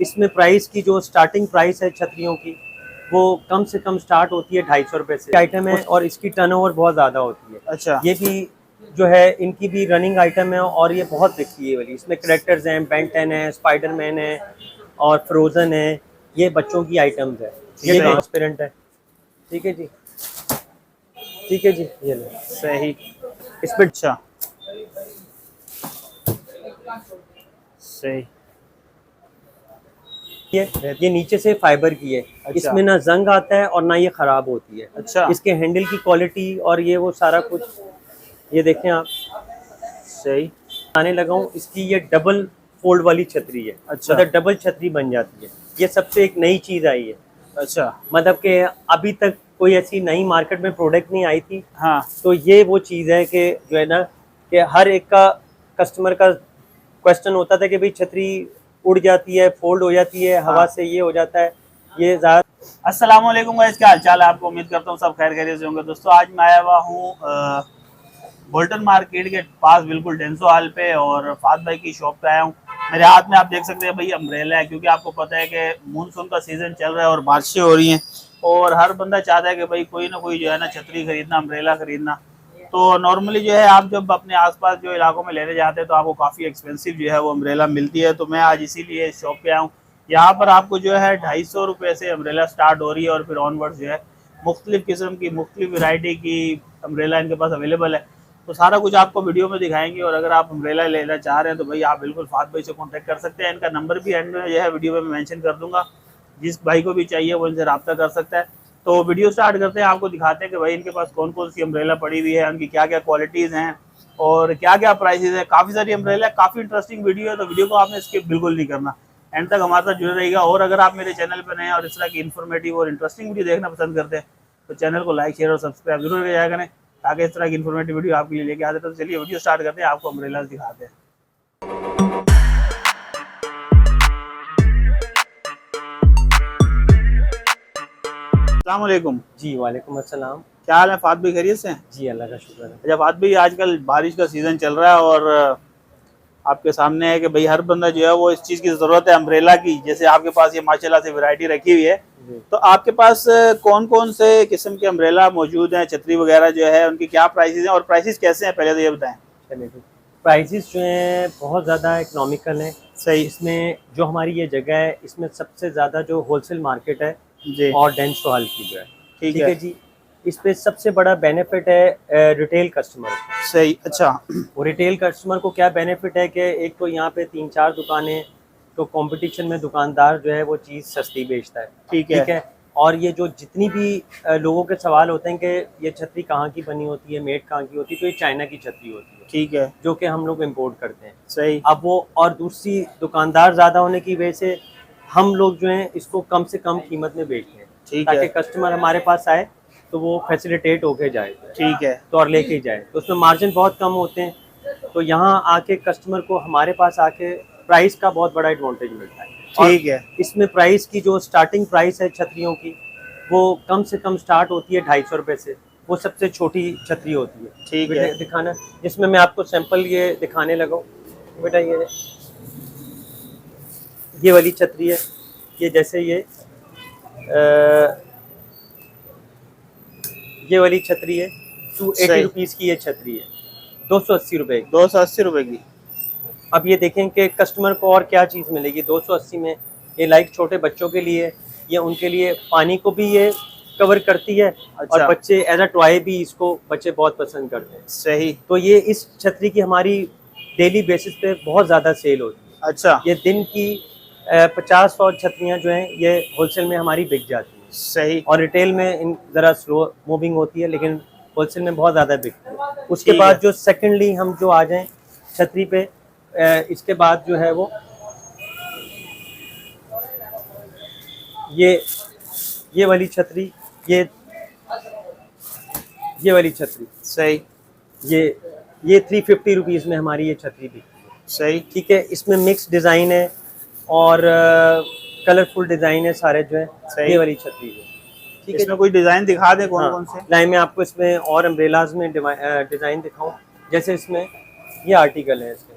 इसमें प्राइस की जो स्टार्टिंग प्राइस है छतरियों की वो कम से कम स्टार्ट होती है 250 रुपये से आइटम है, और इसकी टर्नओवर बहुत ज़्यादा होती है। अच्छा। ये भी जो है इनकी भी रनिंग आइटम है और ये बहुत बिकती है वाली। इसमें करेक्टर्स हैं, बेंटन है, स्पाइडरमैन है और फ्रोजन है। ये बच्चों की आइटम्स है। ये सही। ट्रांसपेरेंट है। ठीक है जी, ठीक है जी, ये लो। सही। इस पर अच्छा। सही। ये नीचे से फाइबर की है। अच्छा। इसमें ना जंग आता है और ना ये खराब होती है। अच्छा। इसके हैंडल की क्वालिटी और ये वो सारा कुछ ये देखें आप। सही। आने लगा हूँ, इसकी ये डबल फोल्ड वाली छतरी है। अच्छा। मतलब डबल छतरी बन जाती है। ये सबसे एक नई चीज़ आई है। अच्छा। मतलब कि अभी तक कोई ऐसी नई मार्केट में प्रोडक्ट नहीं आई थी। हाँ। तो ये वो चीज़ है कि जो है ना कि हर एक का कस्टमर का क्वेश्चन होता था कि भाई छतरी उड़ जाती है, फोल्ड हो जाती है, हवा हाँ। से ये हो जाता है। ये ज़्यादा। अस्सलाम वालेकुम गाइस, क्या हाल चाल है आपको। उम्मीद करता हूँ सब खैर खैरियत से होंगे। दोस्तों आज मैं आया हुआ हूँ बोल्टन मार्केट के पास, बिल्कुल डेंसो हॉल पे, और फात भाई की शॉप पे आया हूँ। मेरे हाथ में आप देख सकते हैं भाई अम्ब्रेला है, क्योंकि आपको पता है कि मानसून का सीजन चल रहा है और बारिशें हो रही हैं, और हर बंदा चाहता है कि भाई कोई ना कोई जो है ना छतरी खरीदना, अम्ब्रेला खरीदना। तो नॉर्मली जो है आप जब अपने आसपास जो इलाकों में लेने जाते हैं तो आपको काफ़ी एक्सपेंसिव जो है वो अम्ब्रेला मिलती है। तो मैं आज इसीलिए शॉप पे आया हूँ। यहाँ पर आपको जो है 250 रुपये से अम्ब्रेला स्टार्ट हो रही है, और फिर ऑनवर्ड्स जो है मुख्तलिफ किस्म की, मुख्तलिफ वैरायटी की अम्ब्रेला इनके पास अवेलेबल है। तो सारा कुछ आपको वीडियो में दिखाएंगे, और अगर आप अम्ब्रेला लेना चाह रहे हैं तो भाई आप बिल्कुल फात भाई से कांटेक्ट कर सकते हैं। इनका नंबर भी एंड में जो है वीडियो में मैं मेंशन कर दूंगा। जिस भाई को भी चाहिए वो इनसे रब्ता कर सकता है। तो वीडियो स्टार्ट करते हैं, आपको दिखाते हैं कि भाई इनके पास कौन कौन सी अम्ब्रेला पड़ी हुई है, उनकी क्या क्या क्वालिटीज़ हैं और क्या क्या प्राइसेज है। काफ़ी सारी अम्ब्रेला, काफ़ी इंटरेस्टिंग वीडियो है, तो वीडियो को आपने स्किप बिल्कुल नहीं करना, एंड तक हमारे साथ जुड़े रहेगा। और अगर आप मेरे चैनल पर नए हैं और इस तरह की इन्फॉर्मेटिव और इंटरेस्टिंग वीडियो देखना पसंद करते हैं तो चैनल को लाइक, शेयर और सब्सक्राइब जरूर किया करें, ताकि इस तरह की इन्फॉर्मेटिव वीडियो आपके लिए लेके आते हैं। तो चलिए वीडियो स्टार्ट करते हैं, आपको अम्ब्रेला दिखाते हैं। अस्सलाम वालेकुम। जी, वालेकुम अस्सलाम। क्या हाल है फात भाई, खैरियत से हैं? जी, अल्लाह का शुक्र है। अच्छा फात भाई, आजकल बारिश का सीज़न चल रहा है और आपके सामने है कि भाई हर बंदा जो है वो इस चीज़ की ज़रूरत है अम्ब्रेला की। जैसे आपके पास ये माशाल्लाह से वैरायटी रखी हुई है, तो आपके पास कौन कौन से किस्म के अम्ब्रेला मौजूद हैं, छतरी वगैरह जो है उनकी क्या प्राइसेस हैं और प्राइसेस कैसे हैं, पहले तो ये बताएं। चलिए, प्राइसेस जो हैं बहुत ज़्यादा इकोनॉमिकल हैं। सही। इसमें जो हमारी ये जगह है, इसमें सबसे ज़्यादा जो होलसेल मार्केट है जी। और डेंसो हॉल की जो है, ठीक ठीक है। है जी। इस पे सबसे बड़ा बेनिफिट है रिटेल कस्टमर को। सही। अच्छा। वो रिटेल कस्टमर को क्या बेनिफिट है कि एक तो यहाँ पे 3-4 दुकानें, तो कंपटीशन में दुकानदार जो है वो चीज़ सस्ती बेचता है। ठीक है। ठीक है। और ये जो जितनी भी लोगों के सवाल होते हैं कि ये छतरी कहाँ की बनी होती है, मेड कहाँ की होती है, तो ये चाइना की छतरी होती है। ठीक है। जो कि हम लोग इम्पोर्ट करते हैं। सही। अब वो और दूसरी दुकानदार ज़्यादा होने की वजह से हम लोग जो हैं इसको कम से कम कीमत में बेचते हैं, ठीक है। ताकि कस्टमर हमारे पास आए तो वो फैसिलिटेट होके जाए, ठीक है। तो और लेके जाए। तो उसमें मार्जिन बहुत कम होते हैं। तो यहाँ आके कस्टमर को हमारे पास आके प्राइस का बहुत बड़ा एडवांटेज मिलता है। ठीक है। इसमें प्राइस की जो स्टार्टिंग प्राइस है छतरियों की वो कम से कम स्टार्ट होती है 250 रुपये से। वो सबसे छोटी छतरी होती है। ठीक है। दिखाना, जिसमें मैं आपको सैंपल ये दिखाने लगा हूँ बेटा। ये वाली छतरी है। ये जैसे ये वाली छतरी है, 280 रुपीज़ की ये छतरी है, 280 रुपये। 280 रुपए की। अब ये देखें कि कस्टमर को और क्या चीज़ मिलेगी 280 में। ये लाइक छोटे बच्चों के लिए, ये उनके लिए पानी को भी ये कवर करती है। अच्छा। और बच्चे एज अ टॉय भी इसको बच्चे बहुत पसंद करते हैं। सही। तो ये इस छतरी की हमारी डेली बेसिस पे बहुत ज़्यादा सेल होती है। अच्छा। ये दिन की 50-100 छतरियाँ जो हैं ये होलसेल में हमारी बिक जाती हैं। सही। और रिटेल में इन ज़रा स्लो मूविंग होती है, लेकिन होलसेल में बहुत ज़्यादा बिकती है। उसके ठीक बाद है। जो सेकेंडली हम जो आ जाएं छतरी पे, इसके बाद जो है वो ये वाली छतरी, ये वाली छतरी, सही। ये 350 रुपीज़ में हमारी ये छतरी बिकती है। सही। ठीक है। इसमें मिक्स डिज़ाइन है और कलरफुल डिज़ाइन है सारे जो है। सही। ये वाली छतरी है। ठीक है। इसमें कोई डिजाइन दिखा दे, कौन हाँ, कौन से। लाइन में आपको इसमें और अम्ब्रेलाज में डिज़ाइन दिखाऊं। जैसे इसमें ये आर्टिकल है, इसके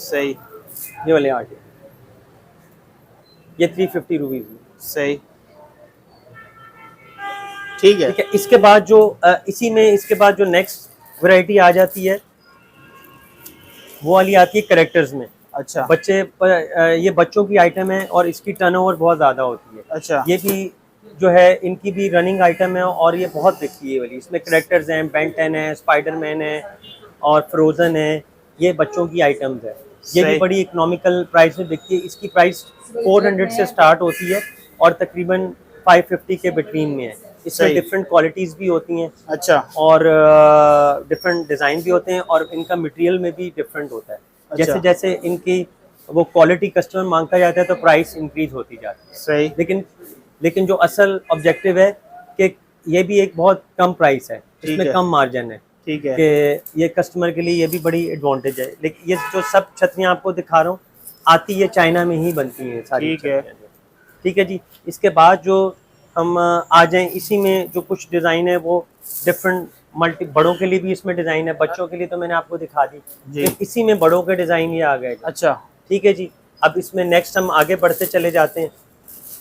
सही ये वाले 8 है, ये 350 रुपीज़ में। सही। ठीक है। ठीक है, इसके बाद जो इसी में इसके बाद जो नेक्स्ट वैरायटी आ जाती है वो वाली आती है करेक्टर्स में। अच्छा ये बच्चों की आइटम है और इसकी टर्नओवर बहुत ज़्यादा होती है। अच्छा। ये भी जो है इनकी भी रनिंग आइटम है और ये बहुत बिकती है ये वाली। इसमें करेक्टर्स हैं, बेन 10 है, स्पाइडरमैन है और फ्रोज़न है। ये बच्चों की आइटम्स है। ये भी सही। बड़ी इकोनॉमिकल प्राइस में बिकती है। इसकी प्राइस 400 से स्टार्ट होती है और तकरीबन 550 के बिटवीन में है। इसमें सही। डिफरेंट क्वालिटीज़ भी होती हैं अच्छा और डिफरेंट डिज़ाइन भी होते हैं और इनका मटेरियल में भी डिफरेंट होता है। अच्छा। जैसे जैसे इनकी वो क्वालिटी कस्टमर मांगता जाता है तो प्राइस इंक्रीज होती जाती है। सही। लेकिन जो असल ऑब्जेक्टिव है कि ये भी एक बहुत कम प्राइस है, इसमें है। कम मार्जिन है ठीक है। कि ये कस्टमर के लिए ये भी बड़ी एडवांटेज है। लेकिन ये जो सब छतरियाँ आपको दिखा रहा हूँ आती है चाइना में ही बनती हैं सारी ठीक है। छतरियाँ। ठीक है जी। इसके बाद जो हम आ जाएं, इसी में जो कुछ डिज़ाइन है वो डिफरेंट मल्टी, बड़ों के लिए भी इसमें डिज़ाइन है, बच्चों के लिए तो मैंने आपको दिखा दी जी। फिर इसी में बड़ों के डिज़ाइन ये आ गए। अच्छा ठीक है जी। अब इसमें नेक्स्ट हम आगे बढ़ते चले जाते हैं।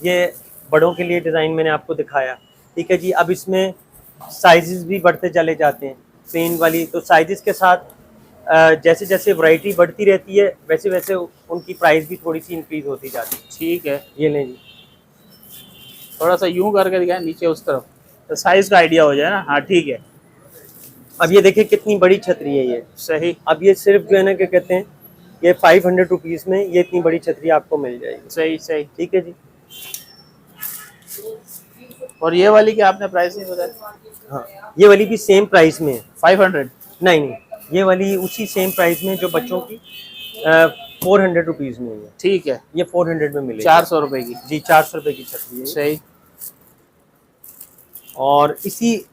ये बड़ों के लिए डिज़ाइन मैंने आपको दिखाया। ठीक है जी। अब इसमें साइजेस भी बढ़ते चले जाते हैं प्लेन वाली, तो साइजेस के साथ जैसे जैसे वैरायटी बढ़ती रहती है वैसे वैसे उनकी प्राइस भी थोड़ी सी इंक्रीज होती जाती है। ठीक है। ये लें जी। थोड़ा सा यूं करके दिखाएं नीचे उस तरफ, तो साइज का आइडिया हो जाए ना। हाँ ठीक है। अब ये देखिए कितनी बड़ी छतरी है ये। सही। अब ये सिर्फ जो है ना क्या कहते हैं, ये 500 रुपीज़ में ये इतनी बड़ी छतरी आपको मिल जाएगी। सही सही। ठीक है जी। और ये वाली क्या आपने प्राइस नहीं बताया? हाँ, ये वाली भी सेम प्राइस में है। 500? नहीं, ये वाली उसी सेम प्राइस में जो बच्चों की 400 रुपीज़ में है। ठीक है। ये 400 में मिलेगी। 400 रुपए की। जी 400 रुपये की छतरी है। सही। और इसी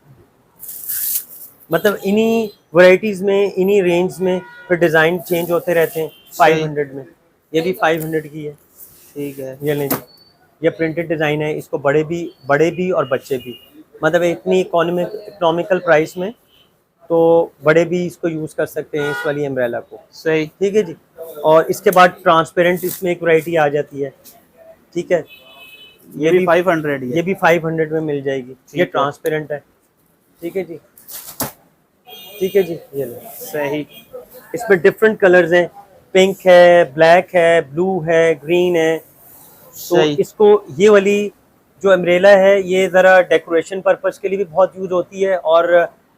मतलब इन्हीं वैरायटीज़ में, इन्हीं रेंज में फिर डिज़ाइन चेंज होते रहते हैं। 500 में ये भी 500 की है। ठीक है। ये लें जी। ये प्रिंटेड डिज़ाइन है, इसको बड़े भी और बच्चे भी, मतलब इतनी इकोनॉमिकल प्राइस में, तो बड़े भी इसको यूज़ कर सकते हैं इस वाली अम्ब्रेला को। सही। ठीक है जी। और इसके बाद ट्रांसपेरेंट इसमें एक वैरायटी आ जाती है। ठीक है, ये भी 500 ही है। ये भी 500 में मिल जाएगी। ये है। ट्रांसपेरेंट है। ठीक है जी। ठीक है जी। ये लो। सही। इसमें डिफरेंट कलर्स हैं, पिंक है, ब्लैक है, ब्लू है, ग्रीन है। तो सही। इसको ये वाली जो अम्ब्रेला है ये ज़रा डेकोरेशन पर्पस के लिए भी बहुत यूज़ होती है और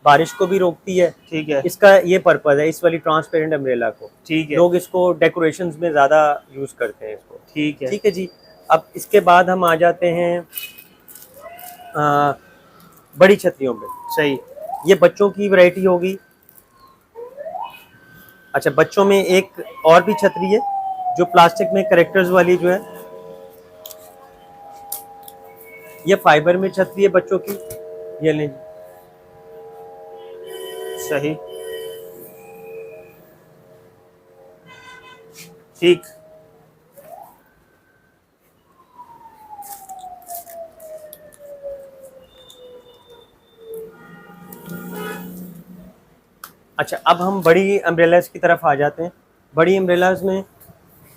बारिश को भी रोकती है। ठीक है। इसका ये पर्पस है इस वाली ट्रांसपेरेंट अम्ब्रेला को। ठीक है। लोग इसको डेकोरेशंस में ज़्यादा यूज़ करते हैं इसको। ठीक है। ठीक है जी। अब इसके बाद हम आ जाते हैं बड़ी छतरियों पे। सही। ये बच्चों की वैरायटी होगी। अच्छा, बच्चों में एक और भी छतरी है जो प्लास्टिक में करेक्टर्स वाली जो है, ये फाइबर में छतरी है बच्चों की। ये लें। सही। ठीक। अच्छा, अब हम बड़ी अम्ब्रेलास की तरफ आ जाते हैं। बड़ी अम्ब्रेलास में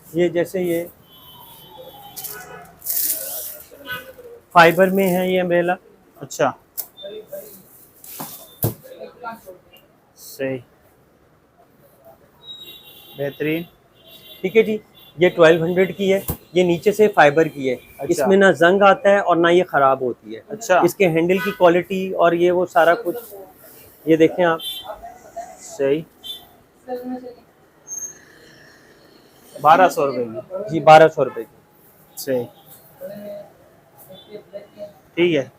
ये जैसे ये फाइबर में है ये अम्ब्रेला। अच्छा। सही। बेहतरीन। ठीक है जी। ये 1200 की है। ये नीचे से फाइबर की है। अच्छा। इसमें ना जंग आता है और ना ये ख़राब होती है। अच्छा। इसके हैंडल की क्वालिटी और ये वो सारा कुछ ये देखें आप। सही। 1200 रुपए की। जी 1200 रुपये की। सही। ठीक है।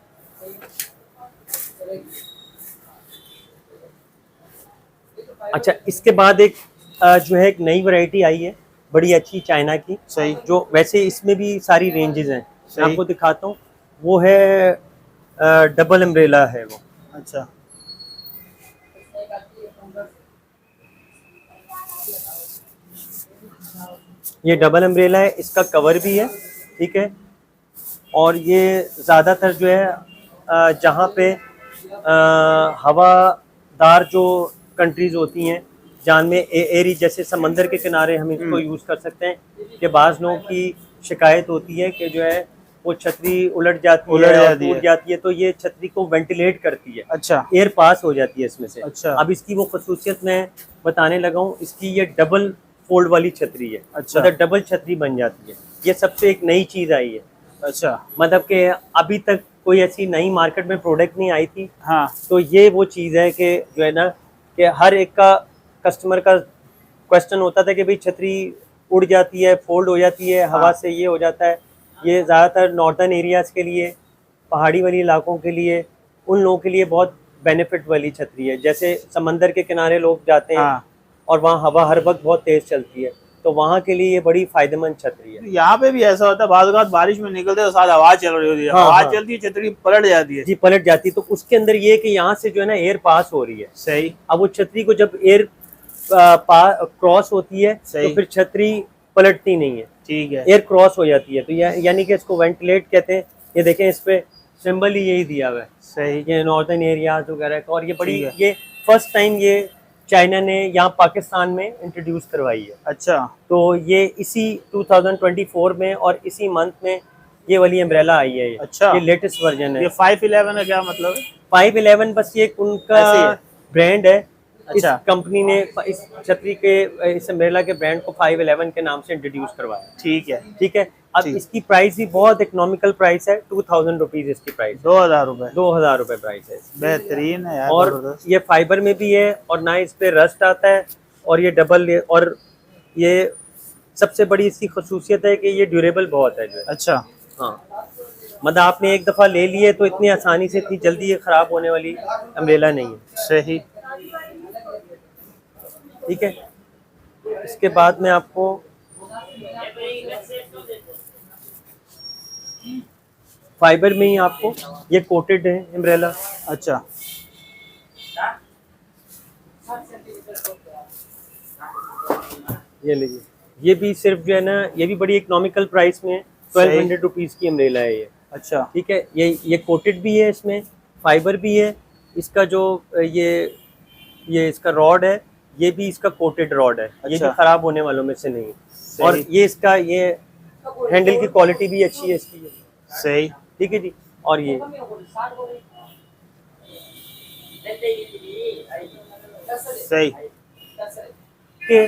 अच्छा, इसके बाद एक जो है एक नई वैरायटी आई है बड़ी अच्छी चाइना की। सही। जो वैसे इसमें भी सारी रेंजेस हैं, मैं सही। आपको दिखाता हूँ। वो है डबल अम्ब्रेला है वो। अच्छा। ये डबल अम्ब्रेला है, इसका कवर भी है। ठीक है। और ये ज़्यादातर जो है जहाँ पे हवादार जो कंट्रीज़ होती हैं जान में एरी, जैसे समंदर के किनारे हम इसको यूज़ कर सकते हैं कि बाज़ लोगों की शिकायत होती है कि जो है वो छतरी उलट जाती है और टूट जाती है, तो ये छतरी को वेंटिलेट करती है। अच्छा, एयर पास हो जाती है इसमें से। अच्छा। अब इसकी वो खसूसियत मैं बताने लगा हूँ, इसकी ये डबल फोल्ड वाली छतरी है। अच्छा। मतलब डबल छतरी बन जाती है। ये सबसे एक नई चीज़ आई है। अच्छा, मतलब कि अभी तक कोई ऐसी नई मार्केट में प्रोडक्ट नहीं आई थी। हाँ, तो ये वो चीज़ है कि जो है ना कि हर एक का कस्टमर का क्वेश्चन होता था कि भाई छतरी उड़ जाती है, फोल्ड हो जाती है, हवा से ये हो जाता है। ये ज़्यादातर नॉर्दर्न एरियाज़ के लिए, पहाड़ी वाली इलाकों के लिए, उन लोगों के लिए बहुत बेनिफिट वाली छतरी है। जैसे समंदर के किनारे लोग जाते हैं हाँ। और वहाँ हवा हर वक्त बहुत तेज़ चलती है, तो वहाँ के लिए ये बड़ी फ़ायदेमंद छतरी है। यहाँ पे भी ऐसा होता है, बाद औक़ात बारिश में निकलते तो साथ हवा चल रही होती है, हाँ, हवा हाँ। चलती है, छतरी पलट जाती है। जी, पलट जाती है। तो उसके अंदर ये है कि यहाँ से जो है ना एयर पास हो रही है। सही। अब वो छतरी को जब एयर क्रॉस होती है तो फिर छतरी पलटती नहीं है, ठीक है, एयर क्रॉस हो जाती है। तो यानी कि इसको वेंटिलेट कहते हैं। ये देखें, इस पे सिंबल ही यही दिया हुआ है। सही। ये नॉर्दर्न एरियाज वगैरह का, और ये बड़ी, ये फर्स्ट टाइम ये चाइना ने यहाँ पाकिस्तान में इंट्रोड्यूस करवाई है। अच्छा, तो ये इसी 2024 में और इसी मंथ में ये वाली अम्ब्रेला आई है। अच्छा, ये लेटेस्ट वर्जन है। ये 511 है, क्या मतलब है? 511 बस ये उनका ब्रांड है। अच्छा। इस कंपनी ने इस छतरी के, इस अम्ब्रेला के ब्रांड को 511 के नाम से इंट्रोड्यूस करवाया। ठीक है, ठीक है। अब इसकी प्राइस भी बहुत इकोनॉमिकल प्राइस है, 2000 रुपीज इसकी प्राइस। 2000 रुपए। 2000 रुपए प्राइस है। बेहतरीन है यार। और ये फाइबर में भी है और ना इस पे रस्ट आता है, और ये डबल, और ये सबसे बड़ी इसकी खसूसियत है कि ये ड्यूरेबल बहुत है जो है। अच्छा, हाँ, मतलब आपने एक दफ़ा ले लिए तो इतनी आसानी से, इतनी जल्दी ये ख़राब होने वाली अम्ब्रेला नहीं है। सही। ठीक है। इसके बाद में आपको फाइबर में ही आपको ये कोटेड है अम्ब्रेला। अच्छा, ये लीजिए, ये भी सिर्फ जो है ना, ये भी बड़ी इकोनॉमिकल प्राइस में 1200 रुपीज़ की अम्ब्रेला है ये। अच्छा, ठीक है। ये कोटेड भी है, इसमें फाइबर भी है। इसका जो ये इसका रॉड है, ये भी इसका कोटेड रॉड है। ये भी खराब होने वालों में से नहीं है। और ये इसका ये हैंडल की क्वालिटी भी अच्छी है इसकी। सही। ठीक है जी। और ये सही के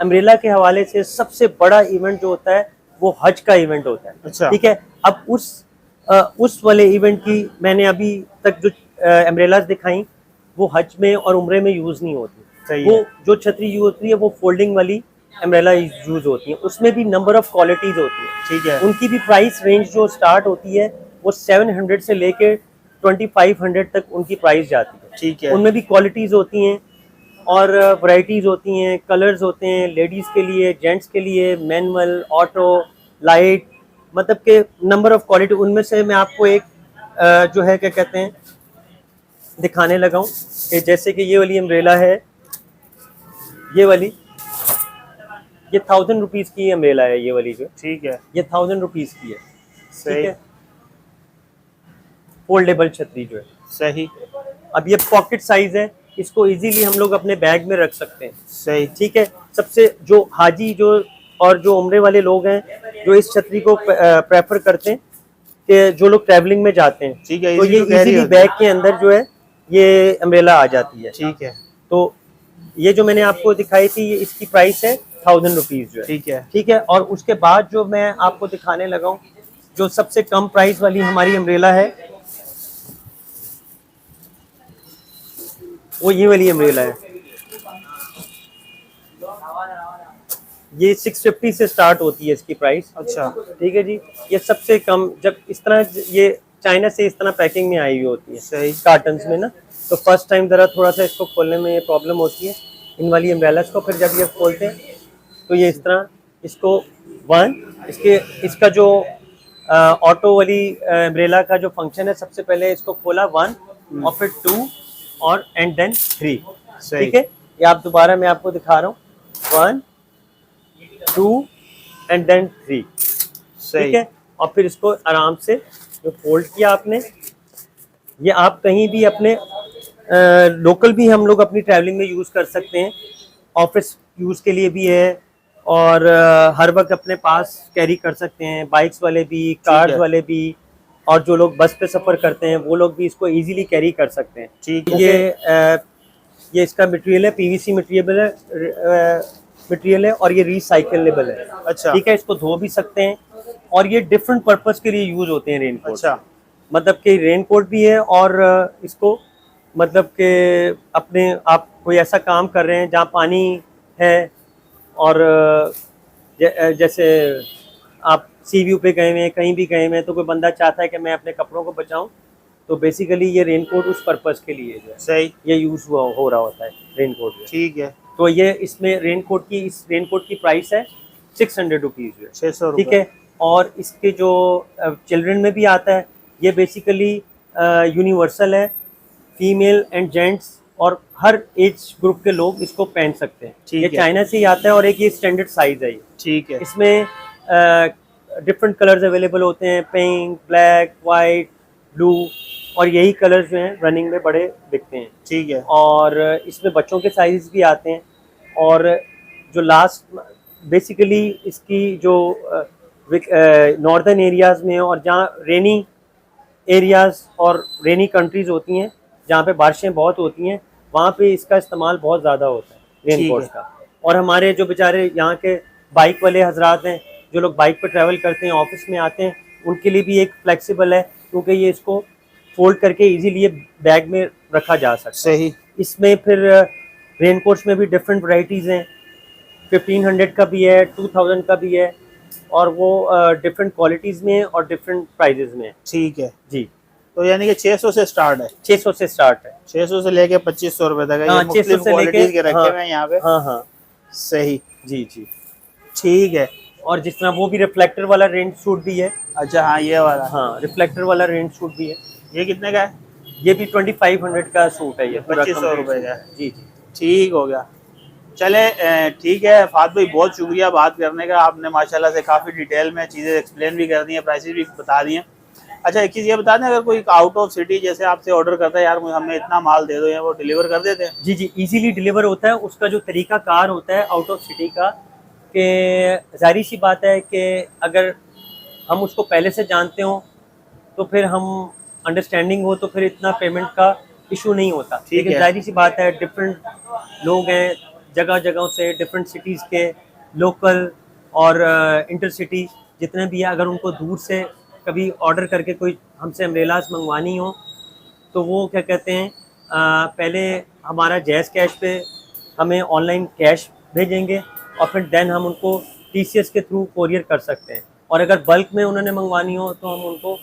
अम्ब्रेला के हवाले से सबसे बड़ा इवेंट जो होता है वो हज का इवेंट होता है। अच्छा। ठीक है। अब उस वाले इवेंट की मैंने अभी तक जो अम्ब्रेलाज दिखाई वो हज में और उम्रे में यूज़ नहीं होती। वो जो छतरी यूज होती है वो फोल्डिंग वाली अम्ब्रेला यूज होती है। उसमें भी नंबर ऑफ क्वालिटीज होती है। ठीक है। उनकी भी प्राइस रेंज जो स्टार्ट होती है वो 700 से लेके 2500 तक उनकी प्राइस जाती है। ठीक है। उनमें भी क्वालिटीज होती हैं और वैरायटीज होती हैं, कलर्स होते हैं, लेडीज़ के लिए, जेंट्स के लिए, मैनुअल, ऑटो, लाइट, मतलब के नंबर ऑफ क्वालिटी। उनमें से मैं आपको एक जो है क्या कहते हैं दिखाने लगा हूँ कि जैसे कि ये वाली अम्ब्रेला है, ये वाली, ये 1000 रुपीज़ की अम्ब्रेला है ये वाली जो। ठीक है। ये 1000 रुपीज़ की है। ठीक है। फोल्डेबल छतरी जो है। सही। अब ये पॉकेट साइज है, इसको इजीली हम लोग अपने बैग में रख सकते हैं। सही। ठीक है। सबसे जो हाजी जो और जो उम्रे वाले लोग हैं जो इस छतरी को प्रेफर करते हैं कि जो लोग ट्रैवलिंग में जाते हैं, ठीक है, तो ये इजीली बैग के अंदर जो है ये अम्ब्रेला आ जाती है। ठीक है। तो ये जो मैंने आपको दिखाई थी, ये इसकी प्राइस है 1000 रुपीज़ जो है। ठीक है। ठीक है। और उसके बाद जो मैं आपको दिखाने लगा हूँ जो सबसे कम प्राइस वाली हमारी अम्ब्रेला है वो ये वाली अम्ब्रेला है। ये 650 से स्टार्ट होती है इसकी प्राइस। अच्छा। ठीक है जी। ये सबसे कम, जब इस तरह ये चाइना से इस तरह पैकिंग में आई हुई होती है। सही। कार्टन्स में ना, तो फर्स्ट टाइम ज़रा थोड़ा सा इसको खोलने में ये प्रॉब्लम होती है इन वाली अम्ब्रेलास को। फिर जब ये खोलते हैं तो ये इस तरह इसको इसका जो ऑटो वाली अम्ब्रेला का जो फंक्शन है, सबसे पहले इसको खोला 1 और फिर 2 और एंड देन 3। ठीक है। ये आप दोबारा मैं आपको दिखा रहा हूँ 1 2 एंड देन 3। ठीक है। और फिर इसको आराम से जो फोल्ड किया आपने, ये आप कहीं भी अपने लोकल भी हम लोग अपनी ट्रैवलिंग में यूज़ कर सकते हैं ऑफिस यूज़ के लिए भी है, और हर वक्त अपने पास कैरी कर सकते हैं, बाइक्स वाले भी, कार्स है। वाले भी, और जो लोग बस पे सफ़र करते हैं वो लोग भी इसको इजीली कैरी कर सकते हैं। ठीक है। ये इसका मटेरियल है, पीवीसी मटेरियल है, और ये रिसाइकलेबल है। अच्छा। ठीक है, इसको धो भी सकते हैं, और ये डिफरेंट पर्पस के लिए यूज होते हैं रेनकोट। अच्छा। मतलब कि रेनकोट भी है, और इसको मतलब कि अपने आप कोई ऐसा काम कर रहे हैं जहाँ पानी है, और जैसे आप सी व्यू पे गए हुए हैं, कहीं भी गए हुए हैं, तो कोई बंदा चाहता है कि मैं अपने कपड़ों को बचाऊं, तो बेसिकली ये रेनकोट उस पर्पस के लिए जो है सही ये यूज हो रहा होता है रेनकोट में। ठीक है। तो ये इसमें इस रेनकोट की प्राइस है 600 रुपीज़ है। 600 ठीक है, और इसके जो चिल्ड्रन में भी आता है, ये बेसिकली यूनिवर्सल है, फीमेल एंड जेंट्स और हर एज ग्रुप के लोग इसको पहन सकते हैं। ठीक ये है। चाइना से ही आता है, और एक ये स्टैंडर्ड साइज है। ठीक है। इसमें डिफरेंट कलर्स अवेलेबल होते हैं, पिंक, ब्लैक, वाइट, ब्लू, और यही कलर जो हैं रनिंग में बड़े दिखते हैं। ठीक है। और इसमें बच्चों के साइज भी आते हैं, और जो लास्ट बेसिकली इसकी जो नॉर्दर्न एरियाज़ में, और जहाँ रेनी एरियाज़ और रेनी कंट्रीज़ होती हैं, जहाँ पे बारिशें बहुत होती हैं, वहाँ पे इसका इस्तेमाल बहुत ज़्यादा होता है रेनकोट का। और हमारे जो बेचारे यहाँ के बाइक वाले हजरात हैं, जो लोग बाइक पर ट्रैवल करते हैं, ऑफिस में आते हैं, उनके लिए भी एक फ्लेक्सिबल है, क्योंकि ये इसको फोल्ड करके इजीली ये बैग में रखा जा सकता है। सही। इसमें फिर रेनकोट्स में भी डिफरेंट वैरायटीज़ हैं, 1500 का भी है, 2000 का भी है, और वो डिफरेंट क्वालिटीज़ में और डिफरेंट प्राइजेज़ में है। ठीक है जी, तो यानी कि 600 से स्टार्ट है। 600 से स्टार्ट है। 600 से लेके 2500 रुपए तक है। हाँ, ये मुख्तलिफ 600 से क्वालिटीज लेके, के रखे हाँ, हुए हैं यहाँ पे। हाँ हाँ, सही। जी जी। ठीक है। और जिस तरह वो भी रिफ्लेक्टर वाला रेन सूट भी है। अच्छा हाँ, ये वाला। हाँ, रिफ्लेक्टर वाला रेन सूट भी है। ये कितने का है? ये भी 2500 का सूट है, ये पूरा 2500 complete रुपए का सूट है। जी जी। ठीक हो गया। चले ठीक है फात भाई, बहुत शुक्रिया बात करने का। आपने माशाल्लाह से काफ़ी डिटेल में चीज़ें एक्सप्लेन भी कर दी हैं, प्राइसेस भी बता दी हैं। अच्छा एक चीज़ ये बता दें, अगर कोई आउट ऑफ सिटी जैसे आपसे ऑर्डर करता है, यार हमें इतना माल दे दो, या वो डिलीवर कर देते हैं? जी जी, इजीली डिलीवर होता है। उसका जो तरीका कार होता है आउट ऑफ सिटी का, कि जाहिर सी बात है कि अगर हम उसको पहले से जानते हो, तो फिर हम अंडरस्टैंडिंग हो, तो फिर इतना पेमेंट का इशू नहीं होता। लेकिन जाहिर सी बात है, डिफरेंट लोग हैं जगह जगहों से, डिफरेंट सिटीज़ के, लोकल और इंटर सिटी जितने भी हैं, अगर उनको दूर से कभी ऑर्डर करके कोई हमसे अम्ब्रेलास मंगवानी हो, तो वो क्या कहते हैं, पहले हमारा जैज़ कैश पे हमें ऑनलाइन कैश भेजेंगे, और फिर देन हम उनको TCS के थ्रू कोरियर कर सकते हैं। और अगर बल्क में उन्होंने मंगवानी हो, तो हम उनको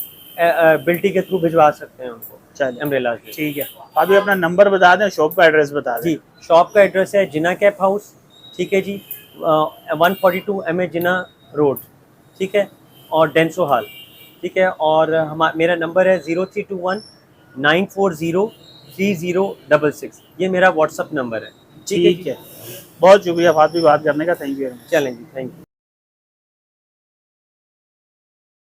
बिल्टी के थ्रू भिजवा सकते हैं उनको अम्ब्रेलास। ठीक है, अभी अपना नंबर बता दें, शॉप का एड्रेस बता दें। जी, शॉप का एड्रेस है जिना कैप हाउस, ठीक है जी, 142 MA जिना रोड, ठीक है, और डेंसो हॉल, ठीक है। और मेरा नंबर है 0321 940 3066, ये मेरा व्हाट्सअप नंबर है। ठीक है, बहुत शुक्रिया फात भाई बात करने का। Thank you. चलें जी, थैंक यू।